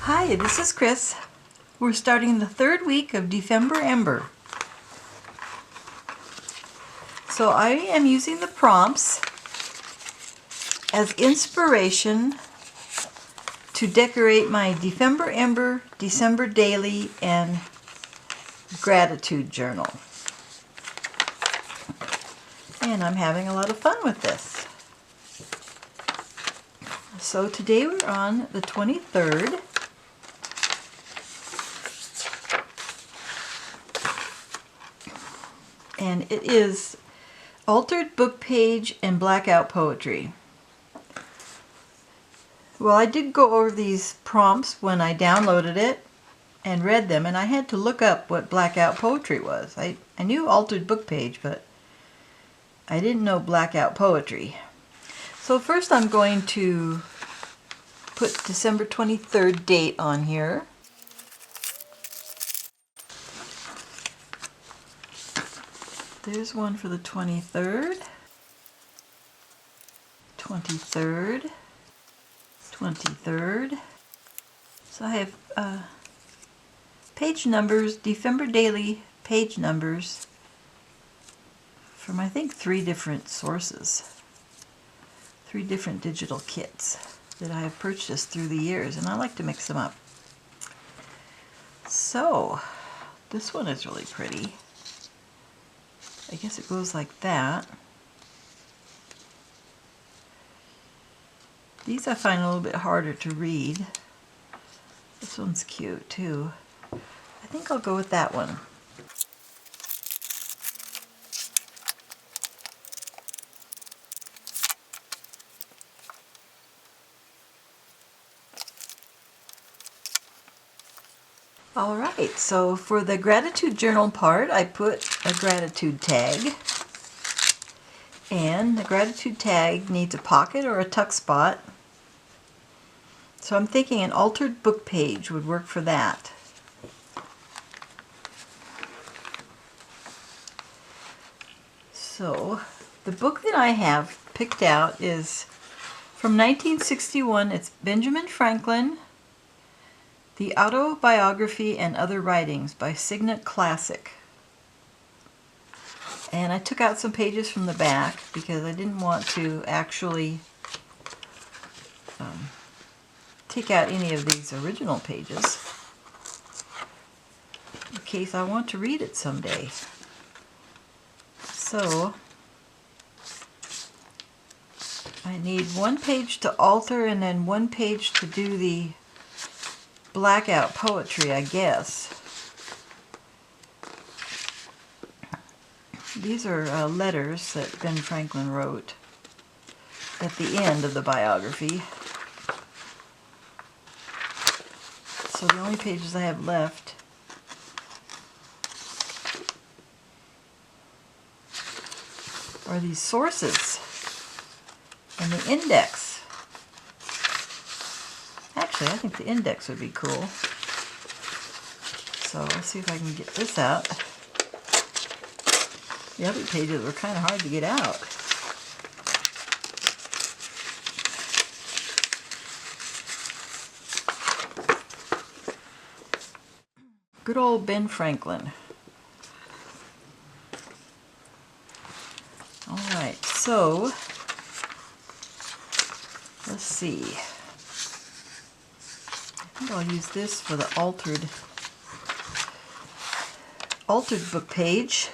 Hi, this is Chris. We're starting the third week of Dephemerember. So I am using the prompts as inspiration to decorate my Dephemerember, December Daily, and Gratitude Journal. And I'm having a lot of fun with this. So today we're on the 23rd. And it is altered book page and blackout poetry. Well, I did go over these prompts when I downloaded it and read them, and I had to look up what blackout poetry was. I knew altered book page, but I didn't know blackout poetry. So first I'm going to put December 23rd date on here. There's one for the 23rd, 23rd, 23rd. So I have page numbers, December Daily page numbers from I think 3 different sources, 3 different digital kits that I have purchased through the years, and I like to mix them up. So this one is really pretty. I guess it goes like that. These I find a little bit harder to read. This one's cute too. I think I'll go with that one. Alright, so for the gratitude journal part, I put a gratitude tag. And the gratitude tag needs a pocket or a tuck spot. So I'm thinking an altered book page would work for that. So the book that I have picked out is from 1961. It's Benjamin Franklin, The Autobiography and Other Writings by Signet Classic. And I took out some pages from the back because I didn't want to actually take out any of these original pages in case I want to read it someday. So I need 1 page to alter and then 1 page to do the blackout poetry, I guess. These are letters that Ben Franklin wrote at the end of the biography. So the only pages I have left are these sources and the index. Actually, I think the index would be cool. So let's see if I can get this out. The other pages were kind of hard to get out. Good old Ben Franklin. Alright, so let's see. I think I'll use this for the altered book page.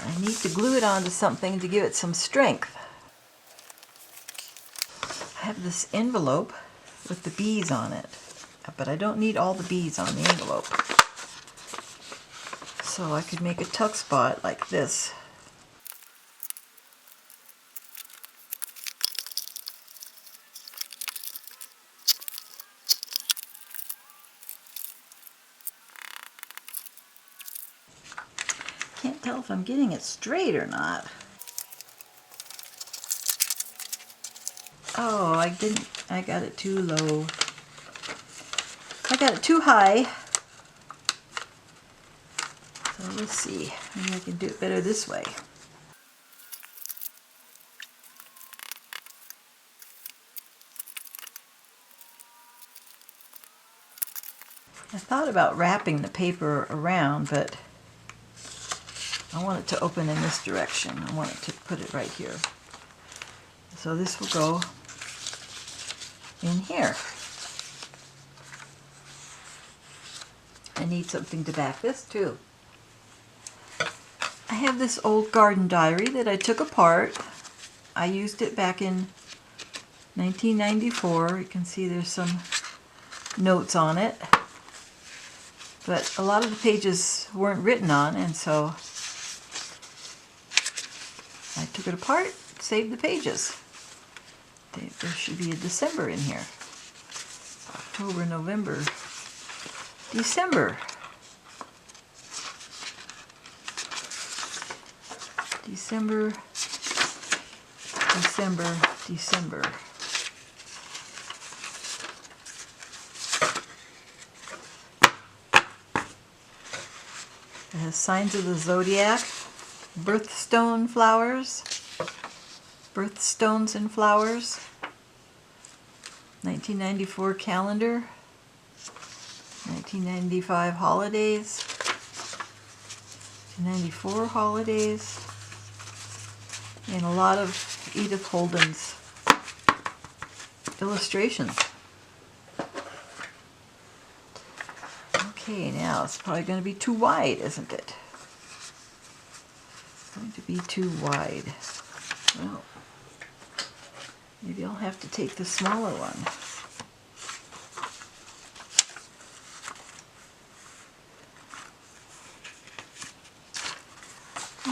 I need to glue it onto something to give it some strength. I have this envelope with the bees on it, but I don't need all the bees on the envelope. So I could make a tuck spot like this. Can't tell if I'm getting it straight or not. Oh, I got it too low. I got it too high. So let's see, maybe I can do it better this way. I thought about wrapping the paper around, but I want it to open in this direction. I want it to put it right here. So this will go in here. I need something to back this too. I have this old garden diary that I took apart. I used it back in 1994. You can see there's some notes on it. But a lot of the pages weren't written on, and so I took it apart, saved the pages. There should be a December in here. October, November, December. December, December, December. It has signs of the zodiac, birthstone flowers, birthstones and flowers, 1994 calendar, 1995 holidays, 1994 holidays, and a lot of Edith Holden's illustrations. Okay, now it's probably going to be too wide, isn't it? It's going to be too wide. Well, maybe I'll have to take the smaller one.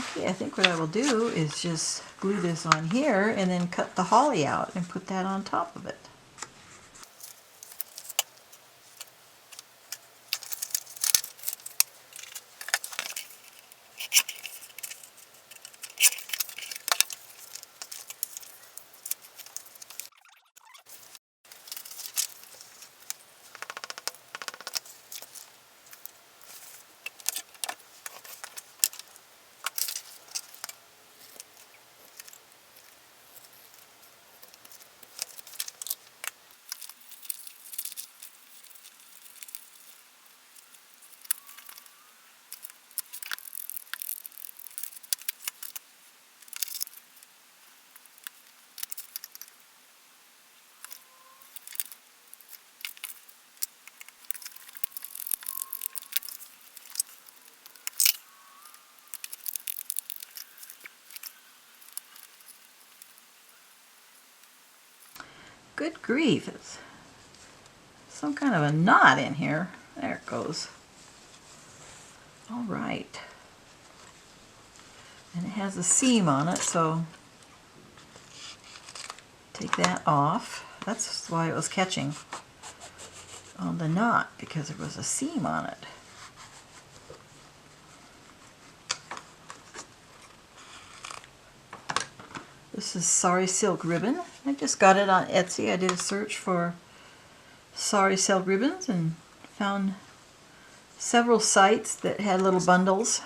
Okay, I think what I will do is just glue this on here and then cut the holly out and put that on top of it. Good grief, it's some kind of a knot in here. There it goes. All right. And it has a seam on it, so take that off. That's why it was catching on the knot, because there was a seam on it. This is sari silk ribbon. I just got it on Etsy. I did a search for sari silk ribbons and found several sites that had little bundles.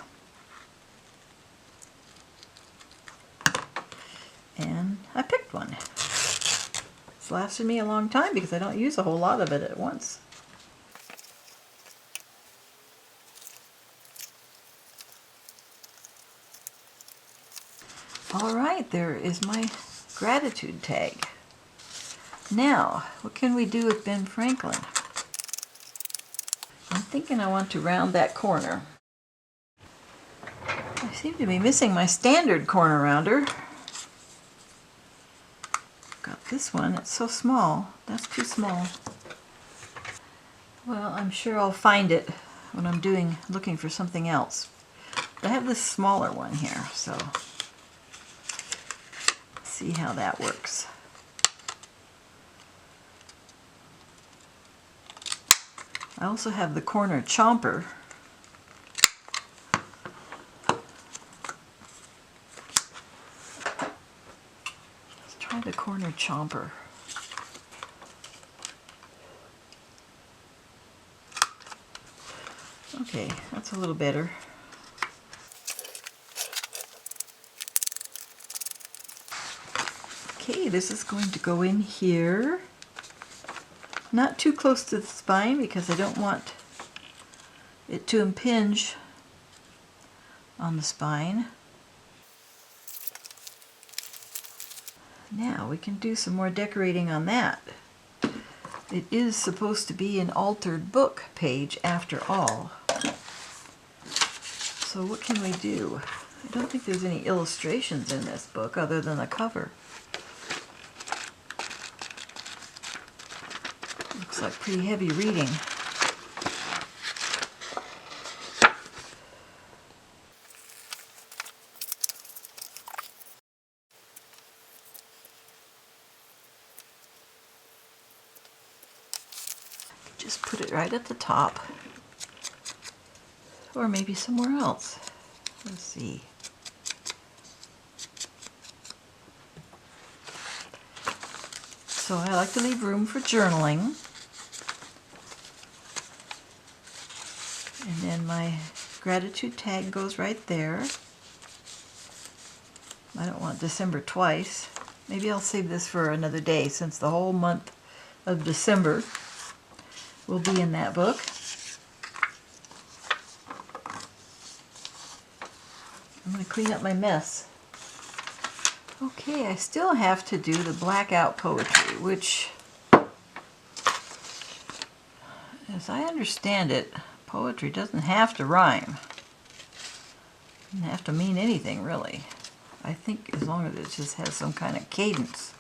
And I picked one. It's lasted me a long time because I don't use a whole lot of it at once. Alright, there is my gratitude tag. Now, what can we do with Ben Franklin? I'm thinking I want to round that corner. I seem to be missing my standard corner rounder. Got this one, it's so small. That's too small. Well, I'm sure I'll find it when I'm looking for something else. But I have this smaller one here, so see how that works. I also have the corner chomper. Let's try the corner chomper. Okay, that's a little better. Okay, this is going to go in here. Not too close to the spine because I don't want it to impinge on the spine. Now we can do some more decorating on that. It is supposed to be an altered book page after all. So what can we do? I don't think there's any illustrations in this book other than the cover. Looks like pretty heavy reading. Just put it right at the top, or maybe somewhere else. Let's see. So I like to leave room for journaling. And then my gratitude tag goes right there. I don't want December twice. Maybe I'll save this for another day, since the whole month of December will be in that book. I'm going to clean up my mess. Okay, I still have to do the blackout poetry, which, as I understand it, poetry doesn't have to rhyme. It doesn't have to mean anything, really. I think as long as it just has some kind of cadence.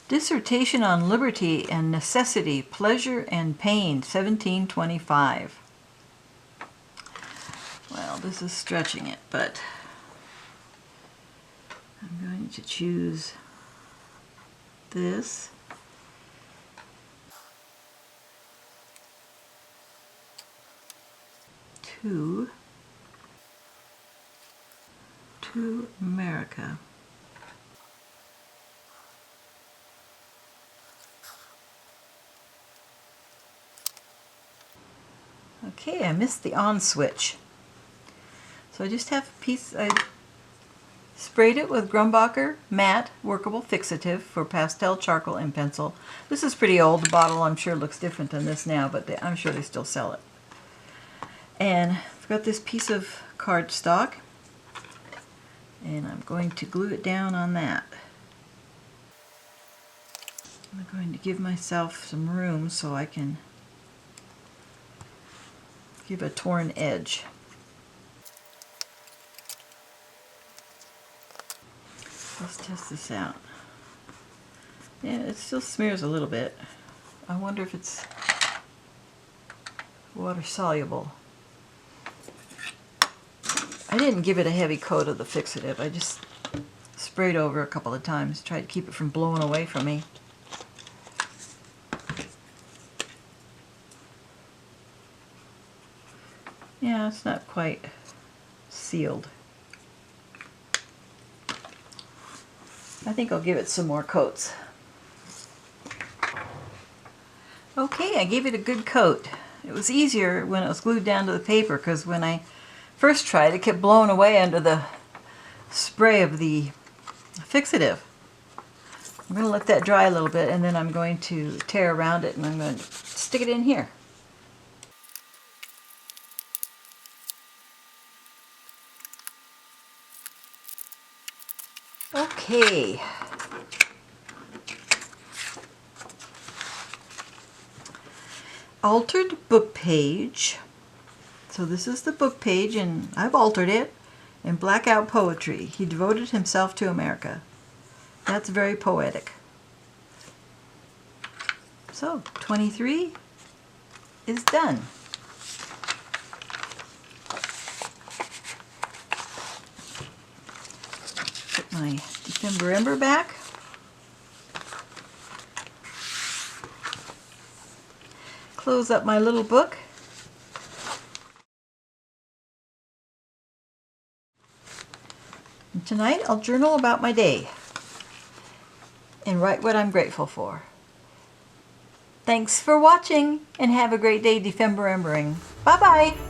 Dissertation on Liberty and Necessity, Pleasure and Pain, 1725. Well, this is stretching it, but I'm going to choose this. To America. Okay, I missed the on switch. So I just have a piece, I sprayed it with Grumbacher Matte Workable Fixative for pastel, charcoal, and pencil. This is pretty old. The bottle, I'm sure, looks different than this now, but I'm sure they still sell it. And I've got this piece of cardstock, and I'm going to glue it down on that. I'm going to give myself some room so I can give a torn edge. Let's test this out. Yeah, it still smears a little bit. I wonder if it's water soluble. I didn't give it a heavy coat of the fixative. I just sprayed over a couple of times, tried to keep it from blowing away from me. Yeah, it's not quite sealed. I think I'll give it some more coats. Okay, I gave it a good coat. It was easier when it was glued down to the paper, because when I first tried it kept blowing away under the spray of the fixative. I'm going to let that dry a little bit, and then I'm going to tear around it and I'm going to stick it in here. Okay. Altered book page. So this is the book page, and I've altered it. In Blackout Poetry, he devoted himself to America. That's very poetic. So 23 is done. Put my Dephemerember back. Close up my little book. And tonight I'll journal about my day and write what I'm grateful for. Thanks for watching, and have a great day Dephemerembering. Bye-bye.